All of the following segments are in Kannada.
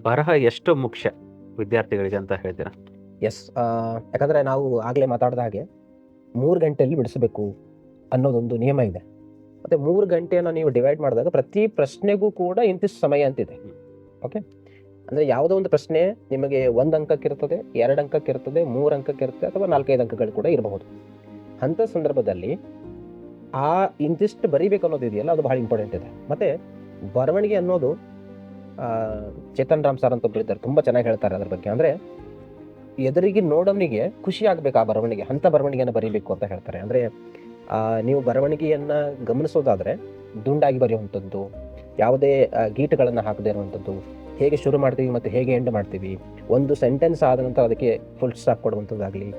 ಬರಹ ಎಷ್ಟು ಮುಖ್ಯ ವಿದ್ಯಾರ್ಥಿಗಳಿಗೆ ಅಂತ ಹೇಳ್ತೀರಾ? ಎಸ್. ಯಾಕಂದರೆ ನಾವು ಆಗಲೇ ಮಾತಾಡಿದ ಹಾಗೆ 3 ಗಂಟೆಯಲ್ಲಿ ಬಿಡಿಸಬೇಕು ಅನ್ನೋದೊಂದು ನಿಯಮ ಇದೆ. ಮತ್ತು 3 ಗಂಟೆಯನ್ನು ನೀವು ಡಿವೈಡ್ ಮಾಡಿದಾಗ ಪ್ರತಿ ಪ್ರಶ್ನೆಗೂ ಕೂಡ ಇಂತಿಷ್ಟು ಸಮಯ ಅಂತಿದೆ. ಓಕೆ. ಅಂದರೆ ಯಾವುದೋ ಒಂದು ಪ್ರಶ್ನೆ ನಿಮಗೆ 1 ಅಂಕಕ್ಕಿರ್ತದೆ, 2 ಅಂಕಕ್ಕಿರ್ತದೆ, 3 ಅಂಕಕ್ಕಿರುತ್ತೆ ಅಥವಾ 4, 5 ಅಂಕಗಳು ಕೂಡ ಇರಬಹುದು. ಅಂಥ ಸಂದರ್ಭದಲ್ಲಿ ಆ ಇಂತಿಷ್ಟು ಬರಿಬೇಕು ಅನ್ನೋದಿದೆಯಲ್ಲ, ಅದು ಬಹಳ ಇಂಪಾರ್ಟೆಂಟ್ ಇದೆ. ಮತ್ತು ಬರವಣಿಗೆ ಅನ್ನೋದು ಚೇತನ್ ರಾಮ್ ಸರ್ ಅಂತ ಒಬ್ರು ಇದ್ದಾರೆ, ತುಂಬ ಚೆನ್ನಾಗಿ ಹೇಳ್ತಾರೆ ಅದ್ರ ಬಗ್ಗೆ. ಅಂದರೆ ಎದುರಿಗೆ ನೋಡೋನಿಗೆ ಖುಷಿ ಆಗಬೇಕು ಆ ಬರವಣಿಗೆ, ಅಂಥ ಬರವಣಿಗೆಯನ್ನು ಬರೀಬೇಕು ಅಂತ ಹೇಳ್ತಾರೆ. ಅಂದರೆ ನೀವು ಬರವಣಿಗೆಯನ್ನು ಗಮನಿಸೋದಾದರೆ ದುಂಡಾಗಿ ಬರೆಯುವಂಥದ್ದು, ಯಾವುದೇ ಗೀಟುಗಳನ್ನು ಹಾಕದೇ ಇರುವಂಥದ್ದು, ಹೇಗೆ ಶುರು ಮಾಡ್ತೀವಿ ಮತ್ತು ಹೇಗೆ ಎಂಡ್ ಮಾಡ್ತೀವಿ, ಒಂದು ಸೆಂಟೆನ್ಸ್ ಆದ ನಂತರ ಅದಕ್ಕೆ ಫುಲ್ ಸ್ಟಾಪ್ ಕೊಡುವಂಥದ್ದಾಗಲಿ,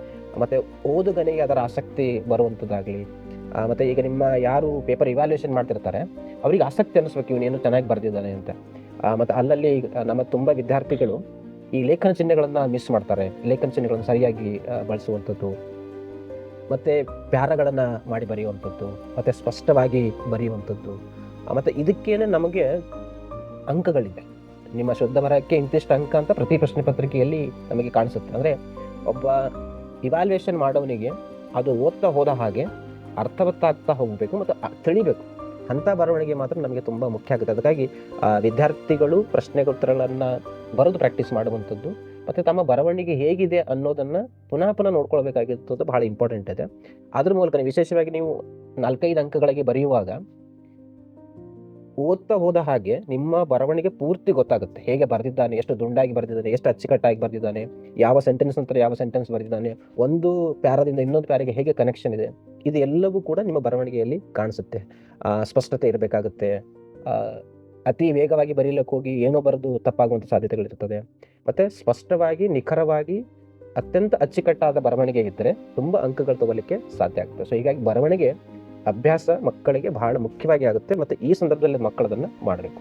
ಮತ್ತು ಓದುಗನಿಗೆ ಅದರ ಆಸಕ್ತಿ ಬರುವಂಥದ್ದಾಗಲಿ, ಮತ್ತು ಈಗ ನಿಮ್ಮ ಯಾರು ಪೇಪರ್ ಇವ್ಯಾಲ್ಯೂಯೇಷನ್ ಮಾಡ್ತಿರ್ತಾರೆ ಅವರಿಗೆ ಆಸಕ್ತಿ ಅನ್ನಿಸ್ಬೇಕು, ಇವನೇನು ಚೆನ್ನಾಗಿ ಬರೆದಿದ್ದಾನೆ ಅಂತ. ಮತ್ತು ಅಲ್ಲಲ್ಲಿ ನಮ್ಮ ತುಂಬ ವಿದ್ಯಾರ್ಥಿಗಳು ಈ ಲೇಖನ ಚಿಹ್ನೆಗಳನ್ನು ಮಿಸ್ ಮಾಡ್ತಾರೆ. ಲೇಖನ ಚಿಹ್ನೆಗಳನ್ನು ಸರಿಯಾಗಿ ಬಳಸುವಂಥದ್ದು, ಮತ್ತು ಪ್ಯಾರಾಗಳನ್ನು ಮಾಡಿ ಬರೆಯುವಂಥದ್ದು, ಮತ್ತು ಸ್ಪಷ್ಟವಾಗಿ ಬರೆಯುವಂಥದ್ದು. ಮತ್ತು ಇದಕ್ಕೇನೆ ನಮಗೆ ಅಂಕಗಳಿದೆ. ನಿಮ್ಮ ಶುದ್ಧ ಬರಹಕ್ಕೆ ಇಂತಿಷ್ಟು ಅಂಕ ಅಂತ ಪ್ರತಿ ಪ್ರಶ್ನೆ ಪತ್ರಿಕೆಯಲ್ಲಿ ನಮಗೆ ಕಾಣಿಸುತ್ತೆ. ಅಂದರೆ ಒಬ್ಬ ಇವ್ಯಾಲ್ಯೂಯೇಷನ್ ಮಾಡೋನಿಗೆ ಅದು ಓದ್ತಾ ಹೋದ ಹಾಗೆ ಅರ್ಥವತ್ತಾಗ್ತಾ ಹೋಗಬೇಕು ಮತ್ತು ತಿಳಿಬೇಕು. ಅಂಥ ಬರವಣಿಗೆ ಮಾತ್ರ ನಮಗೆ ತುಂಬ ಮುಖ್ಯ ಆಗುತ್ತೆ. ಅದಕ್ಕಾಗಿ ವಿದ್ಯಾರ್ಥಿಗಳು ಪ್ರಶ್ನೆಗೋತ್ತರಗಳನ್ನು ಬರೆದು ಪ್ರಾಕ್ಟೀಸ್ ಮಾಡುವಂಥದ್ದು ಮತ್ತು ತಮ್ಮ ಬರವಣಿಗೆ ಹೇಗಿದೆ ಅನ್ನೋದನ್ನು ಪುನಃ ನೋಡ್ಕೊಳ್ಬೇಕಾಗಿರ್ತದ್ದು ಬಹಳ ಇಂಪಾರ್ಟೆಂಟ್ ಇದೆ. ಅದ್ರ ಮೂಲಕ ವಿಶೇಷವಾಗಿ ನೀವು 4-5 ಅಂಕಗಳಿಗೆ ಬರೆಯುವಾಗ ಓದ್ತಾ ಹೋದ ಹಾಗೆ ನಿಮ್ಮ ಬರವಣಿಗೆ ಪೂರ್ತಿ ಗೊತ್ತಾಗುತ್ತೆ. ಹೇಗೆ ಬರೆದಿದ್ದಾನೆ, ಎಷ್ಟು ದುಂಡಾಗಿ ಬರೆದಿದ್ದಾನೆ, ಎಷ್ಟು ಅಚ್ಚುಕಟ್ಟಾಗಿ ಬರೆದಿದ್ದಾನೆ, ಯಾವ ಸೆಂಟೆನ್ಸ್ ನಂತರ ಯಾವ ಸೆಂಟೆನ್ಸ್ ಬರೆದಿದ್ದಾನೆ, ಒಂದು ಪ್ಯಾರಾದಿಂದ ಇನ್ನೊಂದು ಪ್ಯಾರಿಗೆ ಹೇಗೆ ಕನೆಕ್ಷನ್ ಇದೆ, ಇದು ಎಲ್ಲವೂ ಕೂಡ ನಿಮ್ಮ ಬರವಣಿಗೆಯಲ್ಲಿ ಕಾಣಿಸುತ್ತೆ. ಸ್ಪಷ್ಟತೆ ಇರಬೇಕಾಗುತ್ತೆ. ಅತಿ ವೇಗವಾಗಿ ಬರೀಲಿಕ್ಕೆ ಹೋಗಿ ಏನೋ ಬರೆದು ತಪ್ಪಾಗುವಂಥ ಸಾಧ್ಯತೆಗಳಿರ್ತದೆ. ಮತ್ತು ಸ್ಪಷ್ಟವಾಗಿ, ನಿಖರವಾಗಿ, ಅತ್ಯಂತ ಅಚ್ಚುಕಟ್ಟಾದ ಬರವಣಿಗೆ ಇದ್ದರೆ ತುಂಬ ಅಂಕಗಳು ತಗೊಳ್ಳಿಕ್ಕೆ ಸಾಧ್ಯ ಆಗ್ತದೆ. ಸೊ ಹೀಗಾಗಿ ಬರವಣಿಗೆ ಅಭ್ಯಾಸ ಮಕ್ಕಳಿಗೆ ಬಹಳ ಮುಖ್ಯವಾಗಿ ಆಗುತ್ತೆ ಮತ್ತು ಈ ಸಂದರ್ಭದಲ್ಲಿ ಮಕ್ಕಳು ಅದನ್ನು ಮಾಡಬೇಕು.